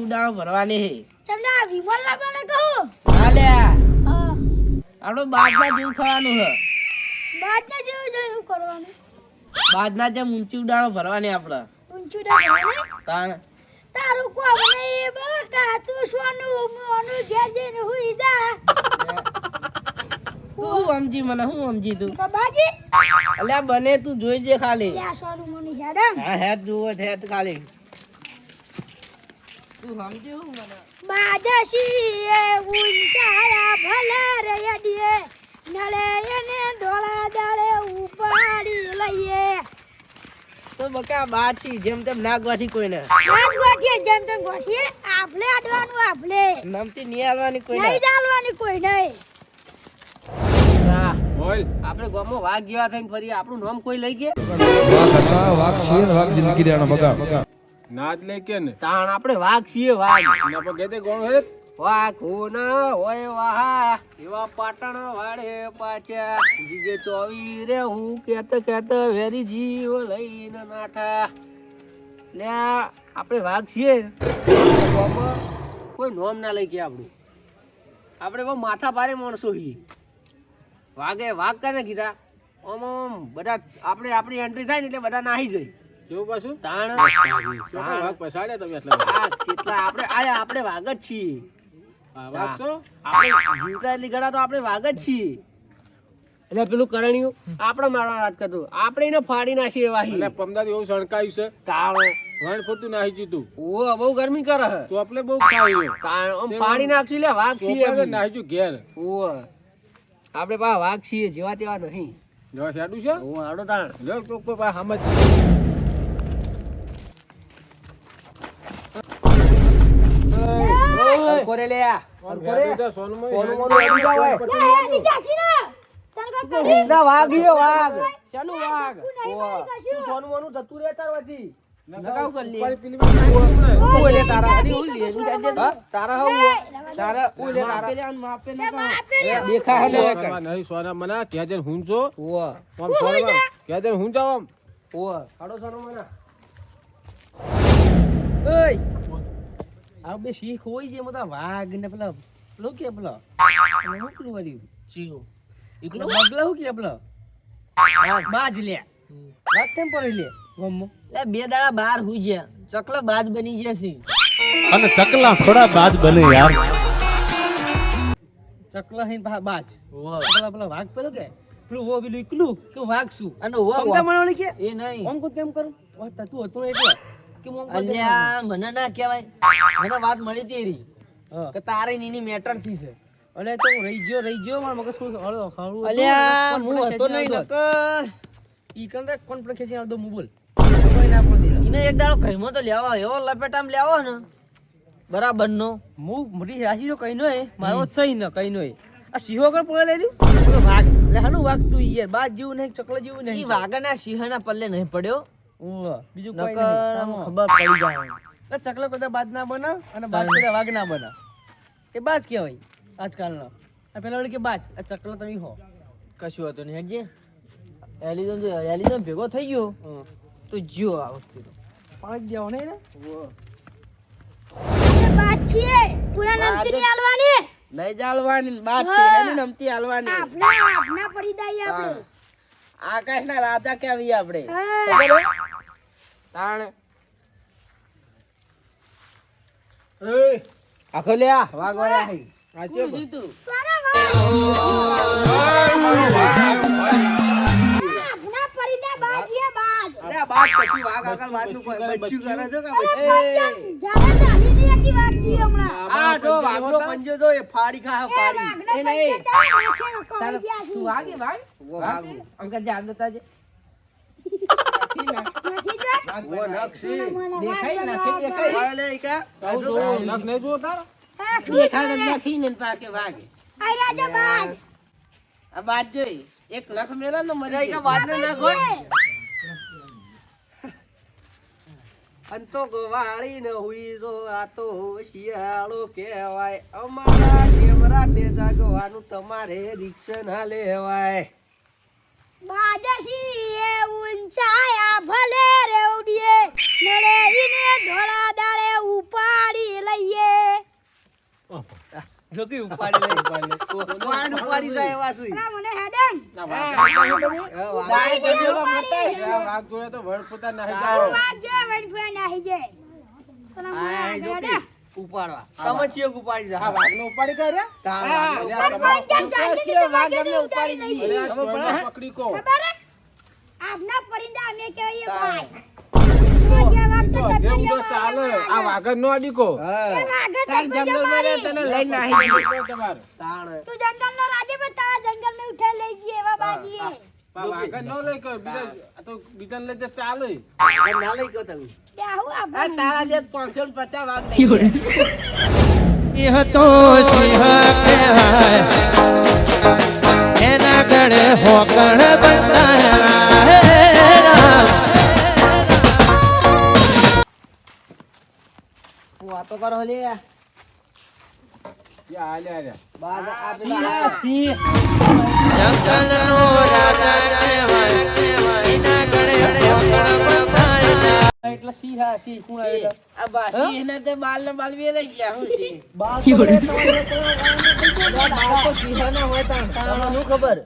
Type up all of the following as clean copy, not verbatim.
ઉડાણો ભરવાની હે તમને આ વિમલ લાવવાને કહું હાલ્યા હા આપણો બાદના જેવું થવાનું હે બાદના જેવું જોઈ શું કરવાનું બાદના જેમ ઊંચી ઉડાણો ભરવાની આપણે ઊંચું ડાળને તાણ તારું કોમ નહીં બકા તું સોનું મોનું ઘેર જઈને હુઈ જા તું સમજી મને હું સમજી તું બાબાજી અલ્યા બને તું જોઈજે ખાલી લ્યા સોનું મોનું હેડમ હા હેડ જુઓ હેડ ખાલી તું સમજી હું મને બાદશી એ ઊંચાયા ભલા રે યડીએ નળે એને ધોળા દાળે ઉપાડી લઈએ તો બકા બાછી જેમ તેમ નાગવાથી કોઈને આજ ગોઠીએ જેમ તેમ ગોઠીએ આપણે આડવાનું આપણે નમતી નહીં આલવાની કોઈને નહીં ચાલવાની કોઈ નહીં બોલ આપણે ગામમાં વાઘ જેવા થઈને ફરી આપણું નામ કોઈ લઈ ગયા વાઘ હતા વાઘ છીએ ને વાઘ જિંદગી દેવાનો બગાડ નાદ લે કે ને તાણ આપણે વાઘ છીએ વાઘ એના પર કહેતે કોણ હે વાઘ હોના હોય વાહ એવા પાટણ વાળે પાછા જીજે ચોવી રે હું કેત વેરી જીવ લઈને નાઠા લે આપણે વાઘ છીએ ગામમાં કોઈ નામ ના લઈ ગયા આપણું આપણે બહુ માથા ભારે માણસો છીએ વાઘે વાઘ કાને કીધા ઓમ ઓમ બધા આપણે આપણી એન્ટ્રી થાય ને એટલે બધા નાહી જાય કેવું પાછું તાણ વાઘ પછાડ્યા તમે એટલા આ કેટલા આપણે વાઘ જ છીએ વાઘ છો આપણે જીવતા એટલી ગણા તો આપણે વાઘ જ છીએ એટલે પેલું કરણ્યું આપણે મારવા વાત કરતો આપણે એને ફાડી નાખીએ વાહી એટલે પમદાર એવું સણકાયું છે તાણ વાણ ખોટું નાહી જીતું ઓ બહુ ગરમી કરે હે. તો આપણે બહુ ખાયું તાણ આમ ફાડી નાખશું લે વાઘ છીએ અમે. નાહી જુ ઘેર ઓ આપણે પા વાઘ છીએ જેવા તેવા નહીં જો હેડું છે ઓ હાડો તાણ લો તો કોઈ પા સમજ કોરે લે આ. સોનું કોનું મોનું હેડી જાવ હોય. એની જાસી ને તને કા કરી ના વાઘ ઈયો વાઘ શાનું વાઘ નહીં ઓવા. કશું. તું સોનું મોનું થતું રે તાર વધી નકાવ કર લે પેલી તું લે તારા અડી ઉલ લે હા તારા હું તારા ઉલ લે તારા માપે એ માપે રે દેખા હે લે નહીં સોના મના ક્યાં જઈને હું છો ઓવા આમ સોના ક્યાં જઈને હું જાવ આમ ઓવા હાડો સોનું મોના ઓય આ બે શીખ હોય છે મતા વાઘ ને પેલા પેલો કે પેલા હું કરું વાળી શીખો એકલો બગલા હું કે પેલા બાજ લે વાત કેમ પડી લે ગમો લે બે દાડા બાર હુઈ ગયા ચકલા બાજ બની ગયા છે અને ચકલા થોડા બાજ બને યાર ચકલા હે બાજ પેલા પેલા વાઘ પેલો કે પેલું વો પેલું એકલું કે વાઘ શું અને વો સમજા મણોળી કે એ નહીં ઓમ કો તેમ કરું વાત તું હતો એટલે કે ઓમ અલ્યા મને ના કહેવાય મને વાત મળી હતી રી કે તારે નીની મેટર થી છે અલે તો રહી ગયો માર મગજ શું હળો ખાડું અલ્યા હું હતો નહીં નકર ઈ કંદે કોણ પર ખેંચી આલ દો મુ બોલ કોઈ ના પડે ઈને એક દાડો કઈમો તો લેવા એવો લપેટામ લેવો ને બરાબર નો મુ મરી રાશી તો કઈ નો હે મારો છે ને કઈ નો હે આ સિંહો કર પડે લઈ દઉં વાઘ લે હાનું વાઘ તું યાર બાજ જેવું નહીં ચકલા જેવું નહીં ઈ વાઘના સિંહના પલ્લે નહીં પડ્યો બીજું કોઈ નહીં ખબર પડી જાય એ ચકલા કદા બાજ ના બનાવ અને બાજ કદા વાઘ ના બનાવ એ બાજ કહેવાય આજકાલનો આ પેલા વળી કે બાજ આ ચકલા તમે હો કશું હતું નહીં હેડજે એલિઝન ભેગો થઈ ગયો તો જીઓ આ વખતે તો પાંચ જાવ નહીં ને બાત છે પૂરા નમતી ની આલવાની લઈ જાળવાની બાત છે એની નમતી આલવાની આપના પડી દાઈ આપણે આકાશના રાજા કેવી આપણે હા. ખબર હે? તાણ એ આખો લે આ વાઘ વાળા હે આ છે તું સારા વાહ આપના પડી દા બાજીએ બાજ અરે આ બાત કશું વાઘ આગળ વાતનું કોઈ બચ્ચું કરે છે કે બચ્ચું જાણે ચાલી ની એકી વાત થી હમણાં આ જો વાઘનો પંજો જો એ ફાડી ખા ફાડી એ નહીં તું વાગે વાગ વાગ અંકલ જા દેતા જે વો નક્ષી દેખાય વાલે કા નખ નહીં જો તાર દેખાડ નખીને પાકે વાગે આઈ રાજા બાજ આ બાત જોઈ એક લખ મેલા ને મરી કા બાત ને નાખ હોય અંતો ગવાળી ન હુઈ જો આ તો શિયાળો કહેવાય અમારા કેમરા તે જાગવાનું તમારે રિક્ષા ના લેવાય બાદશી એ ઊંચાયા ભલે રેવડીએ નળે ઈને ધોળા દાળે ઉપાડી લઈ જો કે ઉપાડી લે ઉપાડી જાય એવા સુઈ ના મને હેડન ના વાઘ જોડે તો વડ પોતા નાહી જાઓ. વાગ જો વણફા નાહી જાય પણ મને હેડન ઉપાડવા તમે ચિયો ઉપાડી જા આ વાઘને ઉપાડી કરે પકડી કો ખબર હે? આપના પરિંદા અમે કહીએ ભાઈ જે વાગ તો જેવું તો ચાલે આ વાઘ નો અડીકો તાર જંગલ માં તને લઈ નાહી તમારે તાણ તું જંગલ નો રાજે પર તારા જંગલ માં ઉઠાઈ લઈ જઈએ એવા બાજીએ વાઘ નો લઈ કે બીજા આ તો બીજા લઈ જે ચાલે ના લઈ ગયો તમે બેહુ આ તારા જે 550 વાગ લઈ यह तो सिंह कहेवाय एना गड़े होकड़ बनता है વાતો કરો લે યા આલ્યા બાદ આ जंगल नो राजा कहेवाय एना गड़े होकड़ बनता है એટલે સિંહ હા સિંહ કોણ આવે આ બાસી એને તે બાલ ને બાલ વે લઈ ગયા હું છે બાળ તો સિંહ ના હોય તાણ તમને ખબર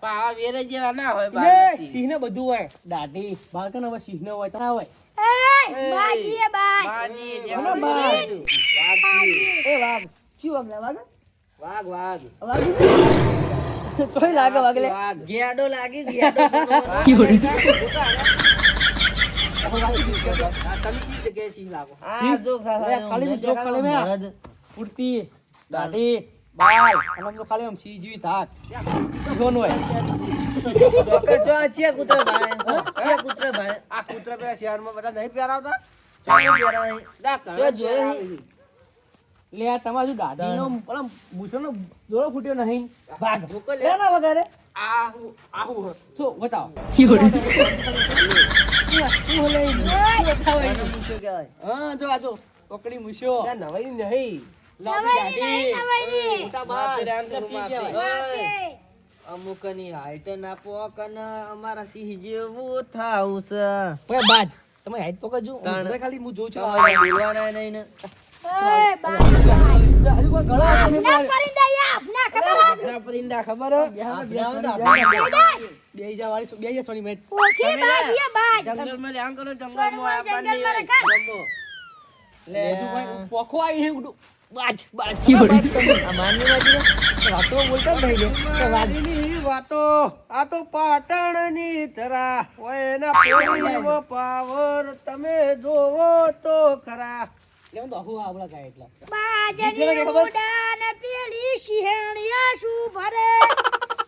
પા વેરે જેવા ના હોય એ બાલ સિંહ ને બધું હોય દાઢી બાળકને હવે સિંહ ને હોય ના હોય એ બાજીએ બાજ બાજી જે હલો બાજ એ વાઘ ચી વાઘ ના વાઘ વાઘ તોય લાગે વાઘ લે ગેડો લાગી ગેડો ખાલી જો ખાલી મે પૂરતી દાઢી બાલ અને આમ ખાલી આમ સી જેવી ધાક જોન હોય આ કૂતરા પેલા શહેરમાં બધા નહીં પહેરાવતા લે આ તમારું દાઢીનો પેલા મૂછોનો દોરો ફૂટ્યો નહીં ભાગ લે ના વગારે આહુ જો બતાવો હા જો આ જો પકડી મૂછો નવાઈ નહીં અમુકની હાઈટ ના પોક અને અમારા સિંહ જેવું થાવું છે બાજ તમે હાઈટ પકડજો ખાલી હું જોઉં છું બોલવાના નહીં ને આપના પરિંદા ખબર જંગલ માં રહ્યા કરો જંગલ માં આપણને વાતો આ તો પાટણની તરા હોય એના પોળીનો પાવર તમે જોવો તો ખરા બાજની ઉડાન પેલી શિહણિયા શું ભરે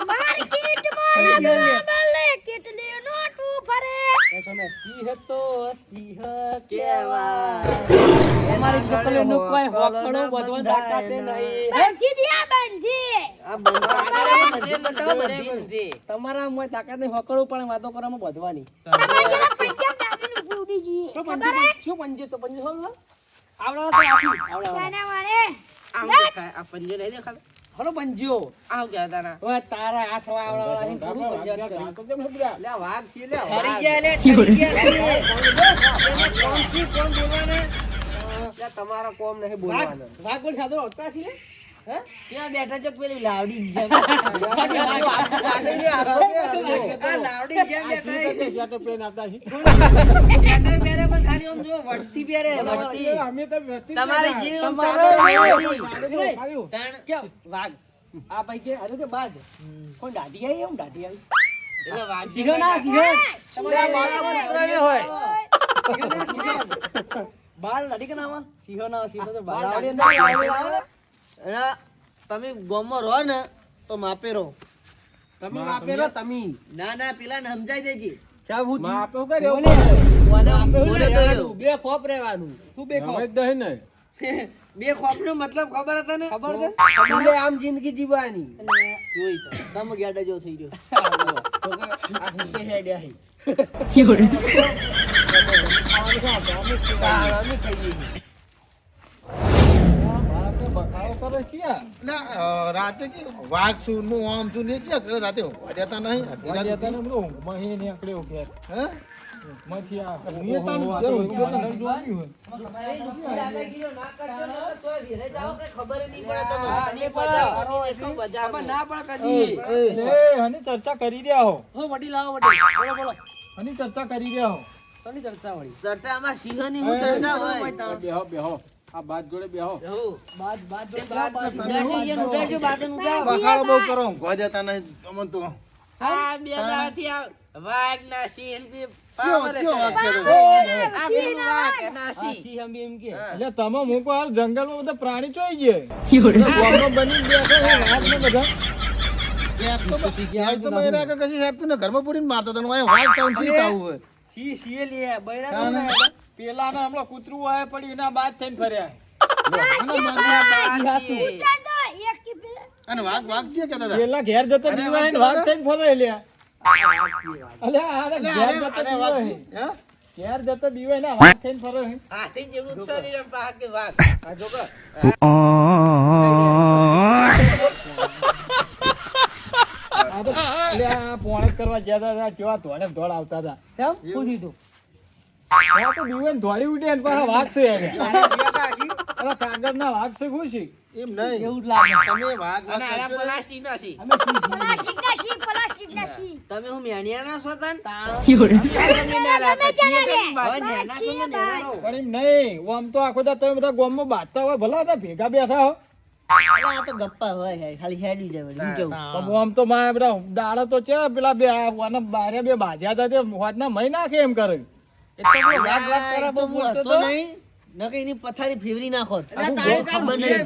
માર્કેટમાં બલે કેટલી નોટું ફરે સિંહ તો સિંહ કેવાય અમારી છોકરીઓનો કોઈ હોકળો બધો દાકાતે નહીં બંધી દિયા બંધી તમારા મોય તાકાત નહીં હોકળો પણ વાતો કરવામાં બધવાની તમારે જરા પંજાબ દાદીનું ભૂડી જી ખબર હે શું પંજે તો પંજે હોલ આવડા શાના વાળે આમ દેખાય આ પંજો નહીં દેખાતા હલો પંજ્યો આવ ગયા તારા હવે તારા હાથ આવડા નહીં થોડું પંજ્યો તો કેમ હબડા લે વાઘ છે લે ઠરી ગયા લે ઠરી ગયા તમારા કોમ નહીં બોલવાનું વાઘ બોલ સાદો હોતા છે હે ત્યાં બેઠા છો પેલી લાવડી જેમ લાવડી જેમ બેઠા પેન આપતા છે બેટર પહેરે પણ ખાલી આમ જો વડતી પહેરે વડતી અમે તો વ્યક્તિ તમારી જીવ કેમ વાઘ આ ભાઈ કે હાલો કે બાદ કોણ દાઢી આવી એમ દાઢી આવી એટલે વાઘ સિંહ ના સિંહ તમારા બાળા પુત્ર ને હોય બાળ દાઢી કે નામાં સિંહ ના સિંહ તો બાળ આવડે ના તમે ગોમો રહો ને તો માપે રહો તમે માપે રહો તમે ના ના પેલા ને સમજાઈ દેજી માપે હું કર્યો બે ખોપ રહેવાનું શું બે ખોપ સમજ દે ને બે ખોપ નો મતલબ ખબર હતા ને ખબર છે આમ જિંદગી જીવવાની જોઈ તમે ગેડા જેવો થઈ ગયો આ કે હેડ્યા હે અમે ખાઈએ રાતે કે વાઘ શું નું આમ શું ને રાતે ઊંઘવા જતા નહીં હે દાદાગીરીઓ ના કરશો ને તો તોય ઘેરે જાઓ કે ખબર ય નહીં પડે તમને. તમે બજાવો, અમે દેખો બજાવો. ના પણ કદી હની ચર્ચા કરી રહ્યા હો હો વડીલ આવો વડીલ બોલો બોલો હની ચર્ચા કરી રહ્યા હો કોની ચર્ચા વળી ચર્ચા આમાં સિંહની હું ચર્ચા હોય. બેહો બેહો આ બાદ જોડે બેહો બાદ બાદ જો ઉડાડી એને ઉડાડજો, બાદન ઉડાડો. બખાડો બહુ કરો ઊંઘવા દેતા નહીં અમન તો આ બે દાડાથી આ વાઘના સિંહ બી કયો પાવર કયો વાત છે. કરો? આ પેલું વાઘ એના સિંહ. સિંહ એમ કે એટલે તમે મૂકો હાલ જંગલમાં બધા પ્રાણી ચોઈ ગયા ગામમાં બની બેઠો છે વાત ને બધા યાર તો બૈરા કે કશી હેડતું ને ઘરમાં પૂરીને મારતો તને વાય વાય કાઉન સી તાવું હોય સિંહ સિંહ લે બૈરા હા ને? પેલા ને હમણાં કૂતરું આવે પડ્યું એના બાદ થઈને ફર્યા અને વાઘ વાઘ છે કહેતા હતા પેલા ઘેર જતા અરે બીવાય ને વાત વાત થઈને ફરે લ્યા અલ્યા આ અરે, ઘેર અરે, જતા અરે, વાઘ બીવાય છે. હે? ઘેર જતા બીવાય ને વાત થઈને ફરે હાથી જેવડું જ શરીર અને પાછળ કે વાઘ. આ જો કે. આ તો અલ્યા પોણત કરવા જતા હતા કેવા ધોળે ધોળ આવતા હતા ચમ શું દીધું આ તો બીવાય ને દોડી ઉડે ને પાછા વાઘ છે એને. અલા કાગળના વાઘ છે શું છે એમ નહીં એવું જ લાગે તમે વાઘ અને વાઘ આના કરશો ને? પ્લાસ્ટિકના સિંહ. અમે સિંહ તમે હું મેણિયાના છો તાન? તાણ હવે નેના છો ને નેના રહો. પણ એમ નહીં આમ તો આખો દા તમે બધા ગામમાં બાંધતા હોય ભલા હતા ભેગા બેઠા હો અલા, આ તો ગપ્પા હોય ખાલી હેડી જાય વળી. હું કેવું? તો આમ તો મારે બધા દાડો તો છે પેલા બે આના બારે બે બાજ્યા હતા તે હોદના મહી નાખે એમ કરે એટલે પેલો વાઘ વાઘ કરે આ બહુ તો હું બોલતો હતો તો નહીં નકર એની પથારી ફેવરી નાખો. તારે ખબર નહીં.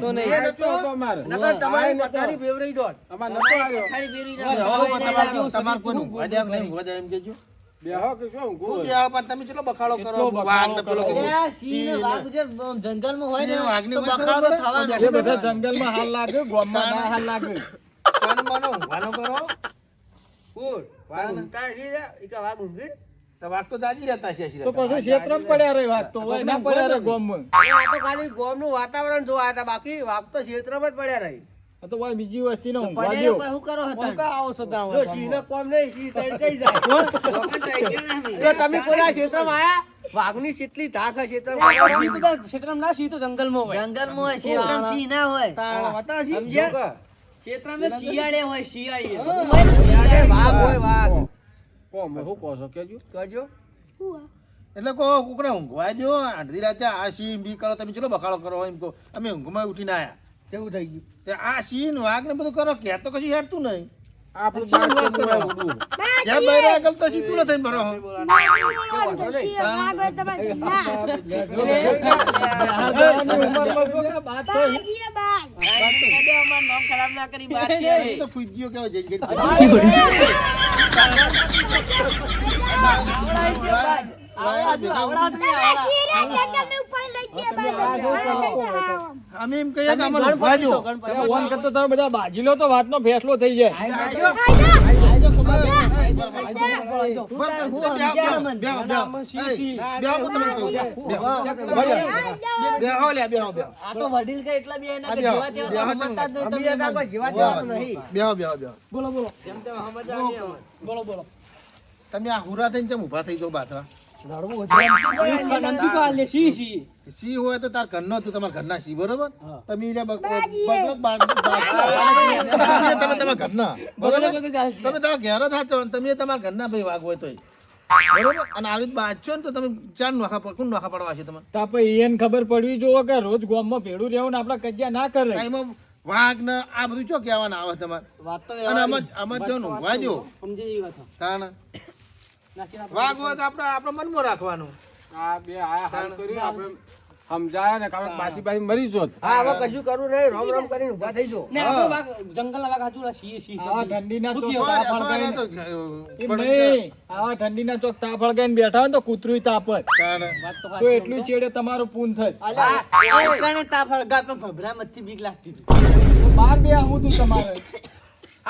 તમારી પથારી ફેવરી દોત પથારી ફેરવી હવે નાખો. તમારે કોઈનું ઊંઘવા જાય કે નહીં ઊંઘવા જાય એમ કહેજો. બેહો કે શું હું બેહો પણ તમે ચલો બખાડો કરો કેટલો બખાડો વાઘ ને પેલો કરો. એટલે આ સિંહ ને વાઘ જે જંગલમાં હોય ને સિંહ વાઘની તો હોય બખાડો ખબર થવાનો. એ બધા જંગલમાં હાલ લાગે ગામમાં ના હાલ લાગે કાન માનો ઊંઘવાનો કરો તો વાઘ તો દાજી રહેતા છે તો પછી ક્ષેત્રમાં પડ્યા રહે વાત તો હોય ના પડ્યા રહે ગામમાં ખાલી ગોમનું વાતાવરણ જોવા હતા બાકી વાઘ તો ક્ષેત્રમાં જ પડ્યા રહી આ તો ભાઈ બીજી વસ્તીનો ઊંઘવા પડે દ્યો. ને શું કરો હતા? ઊંઘા આવો સદાં જો સિંહને કોમ નહીં સિંહ તઈ કઈ જાય જો તમે કોઈ આ ક્ષેત્રમાં આયા વાઘની કેટલી ધાક હશે ક્ષેત્રમાં ના સિંહ તો જંગલમાં હોય જંગલમાં હોય ક્ષેત્રમાં સિંહ ના હોય. હતા સિંહ સમજ્યા? ક્ષેત્રમાં શિયાળે હોય શિયાળે. વાઘ હોય વાઘ કોમ હું કહો છો કેજો કજો એટલે કહો કુકડા ઊંઘવા દો અડધી રાતે આ સિંહ બી કરો તમે ચલો બખાડો કરો એમ કહો અમે ઊંઘમાં ઉઠીને આયા કેવું થઈ ગયું તે આ સિંહ ને વાઘ ને બધું કરો કે તો કશી હેડતું નહીં આપણું સિંહ બાર વાત તો કરો. ઉડું. જ્યાં બૈરા આગળ તો સીધું ન થઈને ભરો હો. આ જવાની ઉંમરમાં જો કે વાત થઈ. કદે અમાર નામ ખરાબ ના કરી વાત છે એ હવે. તો ફૂદ્યો કેવો જઈ ગઈ. અમે એમ કહીએ કે આમાં ઊંઘવા દો. અરે ઓન કરતો તમે બધા બાજી લો તો વાતનો ફેસલો થઈ જાય આ તો વડીલ કે એટલા બે એના કે જેવા તેવા તો સમજતા જ નહીં તમે. જીવા દેવાનું નહીં બોલો બોલો જેમ તેમ સમજ આવી હવે. બોલો બોલો તમે આ હુરા થઈને ચમ ઊભા થઈ જાઓ બાથા સિંહ હોય તો તાર ઘરનો તું તમારા ઘરના સિંહ બરોબર તમે તમે તમારા ઘરના બરોબર તમે તમારા ઘેર જ હાચો ને તમે તમારા ઘરના ભાઈ વાઘ હોય તોય બરોબર અને આવી રીતે બાજશો ને તો તમે ચાર નોખા કોણ નોખા પડવા છે તમે તો આપણે એને ખબર પડવી જોવે કે રોજ ગામમાં ભેડું રહેવું ને આપડા કજિયા ના કરે એમાં વાઘ ને આ બધું ચો કહેવાના આવે તમારે વાત તો અને આમાં જો ઊંઘવા દો સમજી એવી વાત તાણ વાઘ હોય તો આપણે મનમાં રાખવાનું આ બે આયા હાલ કર્યું આપણે સમજાયા ને કારણ બાજી બાજી મરી જોત હા હવે કશું કરવું નહીં રોમ રોમ કરીને ઊભા થઈ જો ને આપણો વાઘ જંગલના વાઘ હાચું સિંહ સિંહ આવા ઠંડીના ચોક સોય- તાપ સોય હળગાઈને- તો એમ નહીં, આવા ઠંડીના ચોક તાપ હળગાઈને બેઠા હોય ને તો કૂતરું તાપ જ તાણ. તો એટલું છેડે તમારું પૂન થાય અલા, આ કણે તાપ હળગા પણ ભભરામાંથી બીક લાગતી હતી. તો બાર બે આવું તું તમારે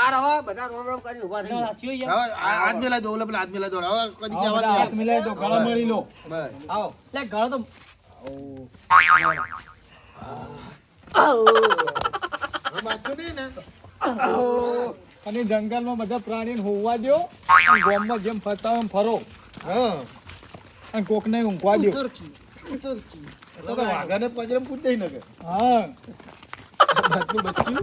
આ રવા બધા રોમ રોમ કરીને ઊભા થઈ સાચું હવે હાથ મિલાઈ દો ઓલા પેલા હાથ મિલાઈ દો હવે કદી આવો બધા હાથ મિલાય તો ગળા મળી લો બસ આવો લે ગળો તો હવે બાજુ નહીં ને અને જંગલમાં બધા પ્રાણીને હોવા દો અને ગામમાં જેમ ફરતા હોય એમ ફરો હા અને કોકને ઊંઘવા દ્યો. તો વાઘાને પજરમ પૂછ દઈ ન કે હા. બચ્ચું.